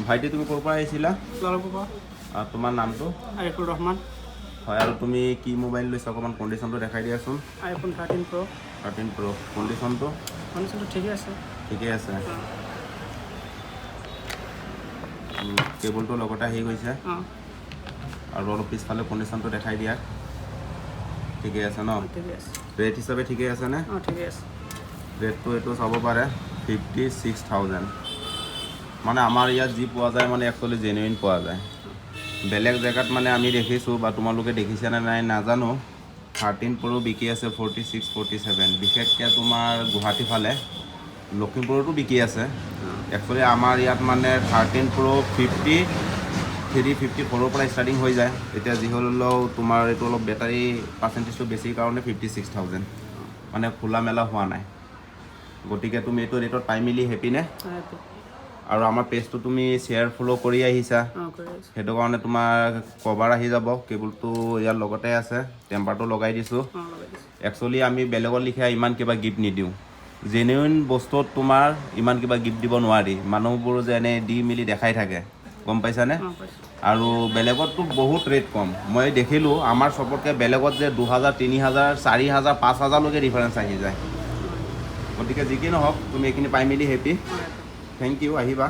ভাইটি তুমি ক'ৰ পৰা আহিছিলা? লালপুৰ তোমাৰ নামটো? আৰিফুল ৰহমান। হয়, আৰু তুমি কি মোবাইল লৈছা অকণমান কণ্ডিশ্যনটো দেখাই দিয়াচোন। IPhone 13 Pro। 13 Pro কণ্ডিশ্যনটো ঠিকে আছে। ঠিকেই আছে। কেবুলটো লগতে আহি গৈছে আৰু অলপ পিছফালে কণ্ডিশ্যনটো দেখাই দিয়া। ঠিকেই আছে ন? ঠিকে আছে। ৰেট হিচাপে ঠিকেই আছেনে? ঠিকে আছে। ৰেটটো এইটো চাব পাৰে 56,000। মানে আমাৰ ইয়াত যি পোৱা যায় মানে একচুৱেলি জেনুইন পোৱা যায়। বেলেগ জেগাত মানে আমি দেখিছোঁ বা তোমালোকে দেখিছেনে নাই নাজানো, 13 Pro বিকি আছে 46, 47। বিশেষকৈ তোমাৰ গুৱাহাটী ফালে লখিমপুৰতো বিকি আছে। একচুৱেলি আমাৰ ইয়াত মানে 13 Pro 53, 54ৰ পৰা ষ্টাৰ্টিং হৈ যায়। এতিয়া যি হ'লেও তোমাৰ এইটো অলপ বেটাৰী পাৰ্চেণ্টেজটো বেছি কাৰণে 56,000, মানে খোলা মেলা হোৱা নাই। গতিকে তুমি এইটো ৰেটত পাই মেলি হেপিনে? আৰু আমাৰ পেজটো তুমি শ্বেয়াৰ ফ'ল' কৰি আহিছা, সেইটো কাৰণে তোমাৰ কভাৰ আহি যাব। কেবুলটো ইয়াৰ লগতে আছে, টেম্পাৰটো লগাই দিছোঁ। একচুৱেলি আমি বেলেগৰ লিখীয়া ইমান কিবা গিফ্ট নিদিওঁ। জেনুইন বস্তুত তোমাৰ ইমান কিবা গিফ্ট দিব নোৱাৰি। মানুহবোৰ যে এনে দি মেলি দেখাই থাকে, গম পাইছানে? আৰু বেলেগততো বহুত ৰেট কম। মই দেখিলোঁ আমাৰ চবতকৈ বেলেগত যে 2,000, 3,000, 4,000, 5,000লৈকে ডিফাৰেঞ্চ আহি যায়। গতিকে যি কি নহওক তুমি এইখিনি পাই মেলি হেপী। থেংক ইউ, আহিবা।